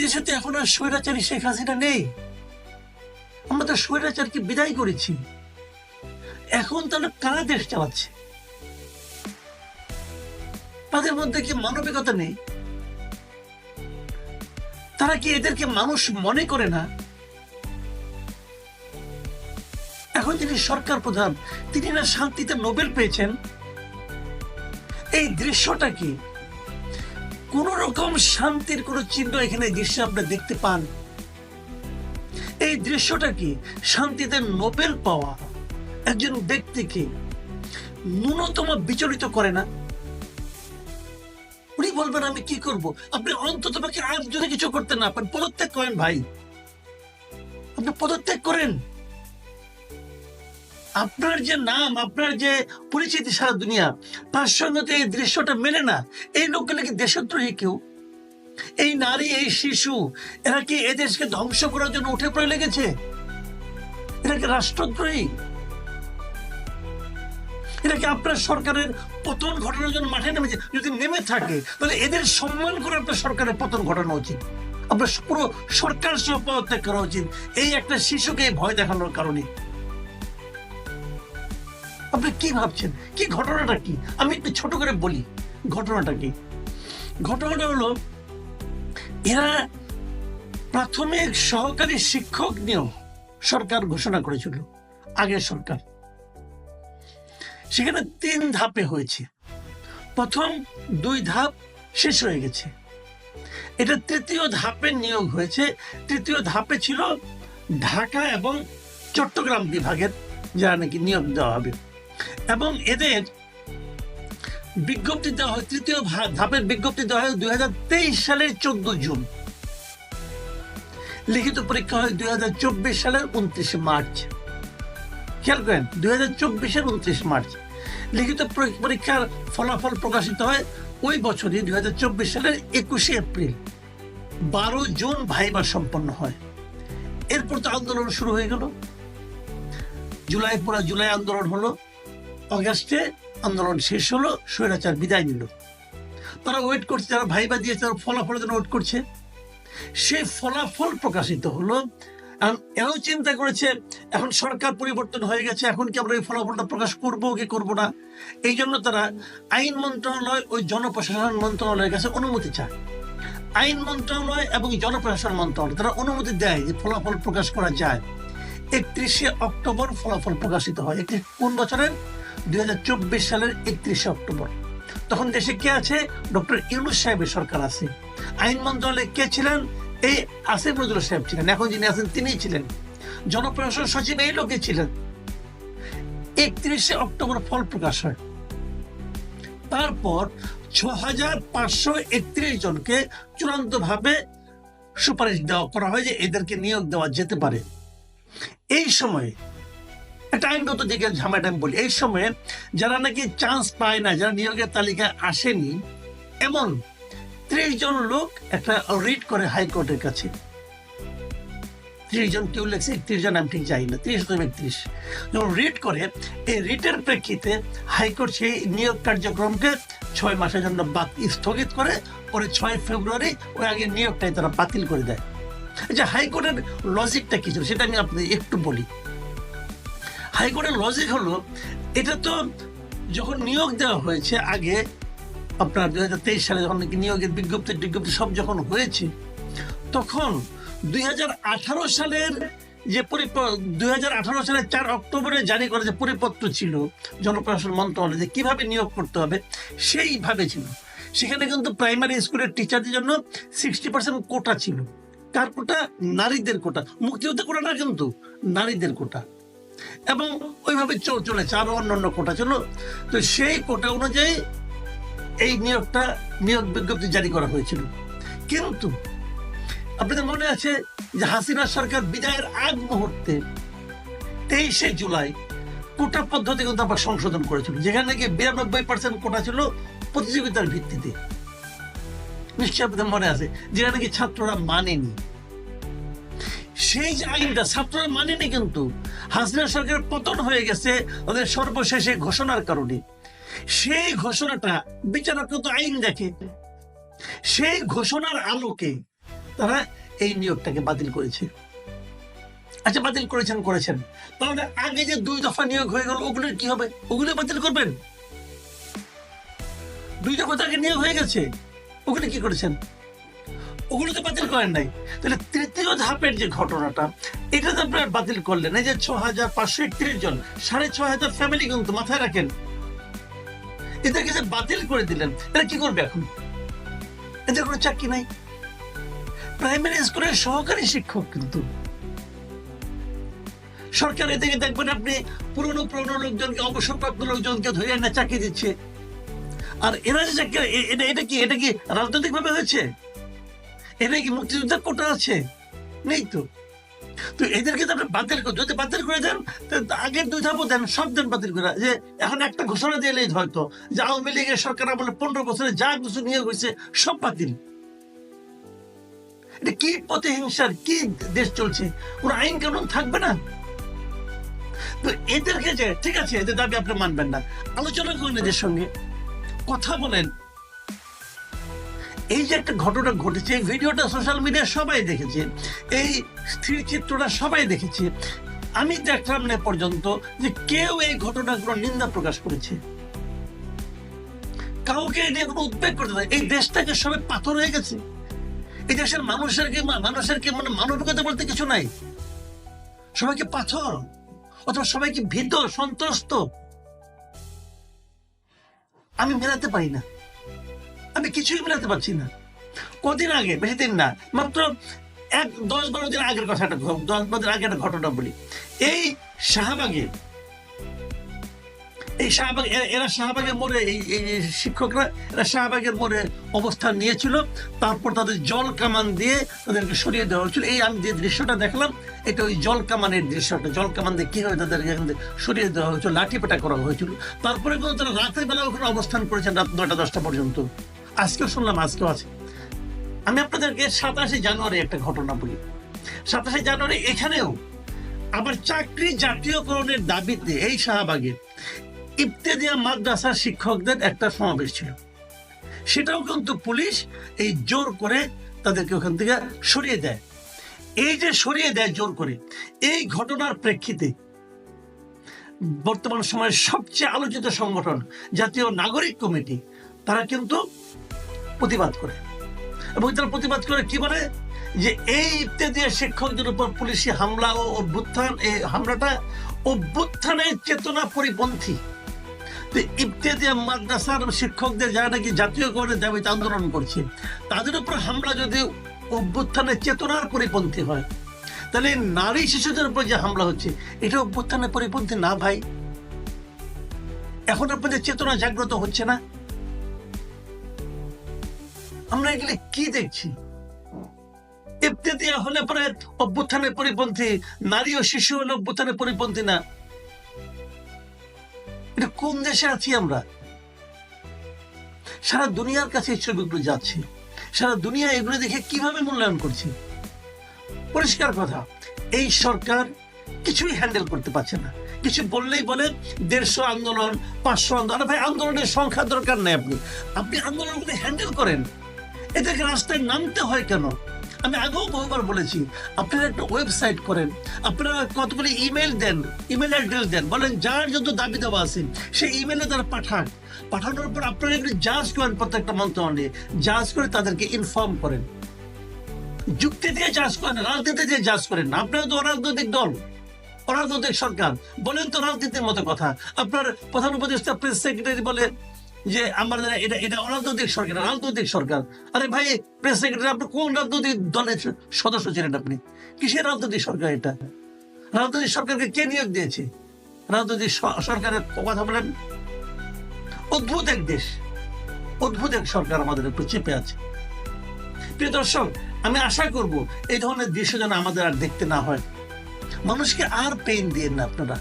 দেশে তো এখন আর স্বৈরাচারী শেখ হাসিনা নেই। আমরা তো স্বৈরাচারকে বিদায় করেছি। এখন তাহলে কারা দেশ চালাচ্ছে? তাদের মধ্যে কি মানবিকতা নেই? তারা কি এদেরকে মানুষ মনে করে না? এখন যিনি সরকার প্রধান, তিনি না শান্তিতে নোবেল পেয়েছেন। এই দৃশ্যটা কি? কোন রকম শান্তির কোন চিহ্ন এখানে দৃশ্য আপনি দেখতে পান? এই দৃশ্যটা কি? শান্তিতে নোবেল পাওয়া একজন ব্যক্তিকে ন্যূনতম বিচলিত করে না? উনি বলবেন আমি কি করব? আপনি অন্তত পক্ষে আর যদি কিছু করতে না পারেন, পদত্যাগ করেন ভাই। আপনি পদত্যাগ করেন। আপনার যে নাম, আপনার যে পরিচিতি সারা দুনিয়া, তার সঙ্গে তো এই দৃশ্যটা মেলে না। এই লোকগুলো কি দেশদ্রোহী কেউ? এই নারী, এই শিশু, এরা কি এদেশকে ধ্বংস করার জন্য উঠে পড়ে লেগেছে? এরা কি রাষ্ট্রদ্রোহী? এরা কি আপনার সরকারের পতন ঘটানোর জন্য মাঠে নেমেছে? যদি নেমে থাকে তাহলে এদের সম্মান করে আপনার সরকারের পতন ঘটানো উচিত। আপনার পুরো সরকার সহ পদত্যাগ করা উচিত এই একটা শিশুকে ভয় দেখানোর কারণে। আপনি কি ভাবছেন? কি ঘটনাটা কি? আমি একটু ছোট করে বলি ঘটনাটা কি। ঘটনাটা হলো, এরা প্রাথমিক সহকারী শিক্ষক নিয়োগ সরকার ঘোষণা করেছিল, আগের সরকার। সেখানে 3 ধাপে হয়েছে। প্রথম 2 ধাপ শেষ হয়ে গেছে। এটা 3য় ধাপে নিয়োগ হয়েছে। 3য় ধাপে ছিল ঢাকা এবং চট্টগ্রাম বিভাগের যারা নাকি নিয়োগ দেওয়া হবে, এবং এদের বিজ্ঞপ্তি দেওয়া হয়। 3য় ধাপের বিজ্ঞপ্তি দেওয়া হয় 2023 সালের 14 জুন। লিখিত পরীক্ষা হয় 2024 সালের 29 মার্চ। খেয়াল করেন, 2024-এর 29 মার্চ। লিখিত পরীক্ষার ফলাফল প্রকাশিত হয় ওই বছরই 2024 সালের 21 এপ্রিল। 12 জুন ভাইবা সম্পন্ন হয়। এরপর তো আন্দোলন শুরু হয়ে গেল। পুরো জুলাই আন্দোলন হলো। অগাস্টে আন্দোলন শেষ হলো, স্বৈরাচার বিদায় নিল। তারা ওয়েট করছে, যারা ভাইবা দিয়েছে তারা ফলাফলের জন্য ওয়েট করছে। সেই ফলাফল প্রকাশিত হলো। এরাও চিন্তা করেছে এখন সরকার পরিবর্তন হয়ে গেছে, এখন কি আমরা এই ফলাফলটা প্রকাশ করবো কি করবো না। এই জন্য তারা আইন মন্ত্রণালয়, ওই জনপ্রশাসন মন্ত্রণালয়ের কাছে অনুমতি চায়। আইন মন্ত্রণালয় এবং জনপ্রশাসন মন্ত্রণালয় তারা অনুমতি দেয় যে ফলাফল প্রকাশ করা যায়। 31 অক্টোবর ফলাফল প্রকাশিত হয়। একটি কোন বছরের? 2024 সালের 31 অক্টোবর। তখন দেশে কে আছে? ডক্টর ইউনূস সাহেবের সরকার আছে। আইন মন্ত্রণালয়ে কে ছিলেন? এই আসিফ নজরুল সাহেব ছিলেন। এখন যিনি আছেন তিনিই ছিলেন। জনপ্রশাসন সচিব এই লোকে ছিলেন। 31 অক্টোবর ফল প্রকাশ হয়। তারপর 6531 জনকে চূড়ান্ত ভাবে সুপারিশ দেওয়া করা হয় যে এদেরকে নিয়োগ দেওয়া যেতে পারে। এই সময়ে একটা আইনগত দিকের ঝামেলাটা আমি বলি। এই সময়ে যারা নাকি চান্স পায় না, যারা নিয়োগের তালিকায় আসেনি, এমন 30 জন লোক একটা রিট করে হাইকোর্টের কাছে। 30 জন কেউ লেখছে, 31 জন আমি ঠিক যাই না, 30-31 যখন রিট করে, এই রিটের প্রেক্ষিতে হাইকোর্ট সেই নিয়োগ কার্যক্রমকে 6 মাসের জন্য স্থগিত করে, পরে 6 ফেব্রুয়ারি ওই আগের নিয়োগটাই তারা বাতিল করে দেয়। আচ্ছা, হাইকোর্টের লজিকটা কি ছিল সেটা আমি আপনাদের একটু বলি। হাইকোর্টের লজিক হলো, এটা তো যখন নিয়োগ দেওয়া হয়েছে আগে, আপনার 2023 সালে যখন নিয়োগের বিজ্ঞপ্তি সব যখন হয়েছে, তখন 2018 সালের যে 2018 সালের 4 অক্টোবরে জারি করা যে পরিপত্র ছিল জনপ্রশাসন মন্ত্রণালয় যে কিভাবে নিয়োগ করতে হবে, সেইভাবে ছিল। সেখানে কিন্তু প্রাইমারি স্কুলের টিচারদের জন্য 60% কোটা ছিল। কার কোটা? নারীদের কোটা। মুক্তিযুদ্ধের কোটা না, কিন্তু নারীদের কোটা। এবং ওইভাবে চলেছে, আরো অন্যান্য কোটা ছিল। তো সেই কোটা অনুযায়ী এই নিয়োগ বিজ্ঞপ্তি জারি করা হয়েছিল। কিন্তু আপনাদের মনে আছে যে হাসিনা সরকার বিদায়ের আগ মুহূর্তে 23শে জুলাই কোটা পদ্ধতি কিন্তু আবার সংশোধন করেছিল, যেখানে নাকি 92% কোটা ছিল প্রতিযোগিতার ভিত্তিতে। নিশ্চয়ই আপনাদের মনে আছে, যেটা নাকি ছাত্ররা মানেনি। সেই যে আইনটা ছাত্ররা মানেনি, কিন্তু হাসিনা সরকারের পতন হয়ে গেছে ওদের সর্বশেষে ঘোষণার কারণে। সেই ঘোষণাটা বিচারক কিন্তু আইন দেখে, সেই ঘোষণার আলোকে তারা এই নিয়োগটাকে বাতিল করেছে। আচ্ছা, বাতিল করেছেন, তাহলে আগে যে 2 দফা নিয়োগ হয়ে গেল ওগুলোর কি হবে? ওগুলো বাতিল করবেন? 2 দফা তাকে নিয়োগ হয়ে গেছে, ওগুলো কি করেছেন? ওগুলো তো বাতিল করেন নাই। তাহলে 3য় ধাপের যে ঘটনাটা, এটা তো আপনার বাতিল করলেন। এই যে 6531 জন, 6500 ফ্যামিলি, কিন্তু মাথায় রাখেন, এদেরকে যে বাতিল করে দিলেন, এরা কি করবে এখন? এদের কোনো চাকরি নাই। প্রাইমারি স্কুলের সহকারী শিক্ষক, কিন্তু সরকার এদিকে দেখবেন আপনি পুরনো লোকজনকে, অবসরপ্রাপ্ত লোকজনকে ধরে না চাকরি দিচ্ছে। আর এরা যে চাকরি, এটা কি রাজনৈতিক ভাবে হয়েছে? এটা কি মুক্তিযোদ্ধার কোটা আছে? নেই তো। তো এদেরকে তো আপনি বাতিল করে, যদি বাতিল করে দেন, আগের 2 ধাপও দেন, সব দেন বাতিল করে। যে এখন একটা ঘোষণা দিলেই হয়তো যে আওয়ামী লীগের সরকার আমলে 15 বছরে যা কিছু নিয়োগ হয়েছে সব বাতিল। এটা কি প্রতিহিংসার কি দেশ চলছে? কোনো আইন কানুন থাকবে না। তো এদেরকে যে, ঠিক আছে, এদের দাবি আপনি মানবেন না, আলোচনা করেন, এদের সঙ্গে কথা বলেন। এই যে একটা ঘটনা ঘটেছে, এই ভিডিওটা সোশ্যাল মিডিয়া সবাই দেখেছে, এই স্থির চিত্রটা সবাই দেখেছে। আমি দেখলাম না পর্যন্ত যে কেউ এই ঘটনাগুলোর নিন্দা প্রকাশ করেছে, কাউকে নিয়ে কোনো উদ্বেগ করতে চায়। এই দেশটাকে সবাই পাথর হয়ে গেছে। এই দেশের মানুষের কি মানে মানবিকতা বলতে কিছু নাই। সবাইকে পাথর, অথবা সবাইকে ভীত সন্ত্রস্ত। আমি মেলাতে পারি না, আমি কিছুই মেলাতে পারছি না। কদিন আগে, বেশি দিন না, মাত্র 10-12 দিন আগের কথাটা, 10-12 দিন আগে একটা ঘটনা বলি। এই শাহবাগে এরা শাহবাগের মোড়ে, এই শিক্ষকরা এরা শাহবাগের মোড়ে অবস্থান নিয়েছিল। তারপর তাদের জল কামান দিয়ে তাদেরকে সরিয়ে দেওয়া হয়েছিল। এই আমি যে দৃশ্যটা দেখলাম, এটা ওই জল কামানের দৃশ্যটা। জল কামান দিয়ে কিভাবে তাদেরকে এখান থেকে সরিয়ে দেওয়া হয়েছিল, লাঠিপেটা করা হয়েছিল। তারপরে কিন্তু তারা রাতের বেলা ওখানে অবস্থান করেছেন, রাত 9টা-10টা পর্যন্ত। আজকেও শুনলাম, আজকেও আছে। আমি আপনাদেরকে 27 জানুয়ারি একটা ঘটনা বলি। 27 জানুয়ারি এখানেও আবার চাকরি জাতীয়করণের দাবিতে এই শাহবাগে ইবতেদাইয়া মাদ্রাসার শিক্ষকদের একটা সমাবেশ ছিল। সেটাও কিন্তু পুলিশ এই জোর করে তাদেরকে ওখান থেকে সরিয়ে দেয়। এই যে সরিয়ে দেয় জোর করে, এই ঘটনার প্রেক্ষিতে বর্তমান সময়ের সবচেয়ে আলোচিত সংগঠন জাতীয় নাগরিক কমিটি, তারা কিন্তু প্রতিবাদ করে। এবং তারা প্রতিবাদ করে কি বলে, যে এই ইবতেদাইয়া শিক্ষকদের উপর পুলিশি হামলা ও অভ্যুত্থান, এই হামলাটা অভ্যুত্থানের চেতনা পরিপন্থী। ইবতেদাইয়া মাদ্রাসার শিক্ষকদের যারা নাকি জাতীয়করণের দাবিতে আন্দোলন করছে, তাদের উপর হামলা যদি অভ্যুত্থানের চেতনার পরিপন্থী হয়, তাহলে নারী শিশুদের উপর যে হামলা হচ্ছে, এটা অভ্যুত্থানের পরিপন্থী না ভাই? এখন আপনাদের চেতনা জাগ্রত হচ্ছে না? আমরা এগুলি কি দেখছি? ইবতেদাইয়া হলে পরে অভ্যুত্থানের পরিপন্থী, নারী ও শিশু হলে অভ্যুত্থানের পরিপন্থী না। এটা কোন দেশে আছি আমরা? সারা দুনিয়ার কাছে এই ছবিগুলো যাচ্ছে, সারা দুনিয়া এগুলো দেখে কিভাবে মূল্যায়ন করছে। পরিষ্কার কথা, এই সরকার কিছুই হ্যান্ডেল করতে পারছে না। কিছু বললেই বলে 150 আন্দোলন, 500 আন্দোলন। ভাই, আন্দোলনের সংখ্যা দরকার নেই, আপনি আন্দোলনগুলো হ্যান্ডেল করেন। এদেরকে রাস্তায় নামতে হয় কেন? আমি আগেও বহুবার বলেছি, আপনারা একটা ওয়েবসাইট করেন, আপনারা কতগুলি ইমেল দেন, ইমেল অ্যাড্রেস দেন, বলেন যার যত দাবি দেওয়া আছে সেই ইমেলে তারা পাঠানোর পর আপনারা এগুলি জাজ করেন, প্রত্যেকটা মন্ত্রণালয়ে জাজ করে তাদেরকে ইনফর্ম করেন। যুক্তি দিয়ে জাজ করেন, রাজনীতি দিয়ে জাজ করেন না। আপনারা তো অরাজনৈতিক দল, অরাজনৈতিক সরকার, বলেন তো রাজনীতির মতো কথা। আপনার প্রধান উপদেষ্টা প্রেস সেক্রেটারি বলে যে আমাদের এটা অরাজনৈতিক সরকার, রাজনৈতিক সরকার। আরে ভাই, প্রেস সেক্রেটারি, আপনি কোন রাজনৈতিক দলের সদস্য ছিলেন? আপনি কিসের রাজনৈতিক সরকার? এটা রাজনৈতিক সরকারকে কে নিয়োগ দিয়েছে? রাজনৈতিক সরকারের কথা বলেন। অদ্ভুত এক দেশ, অদ্ভুত এক সরকার আমাদের একটু চেপে আছে। প্রিয় দর্শক, আমি আশা করব এই ধরনের দৃশ্য যেন আমাদের আর দেখতে না হয়। মানুষকে আর পেইন দিয়েন না আপনারা।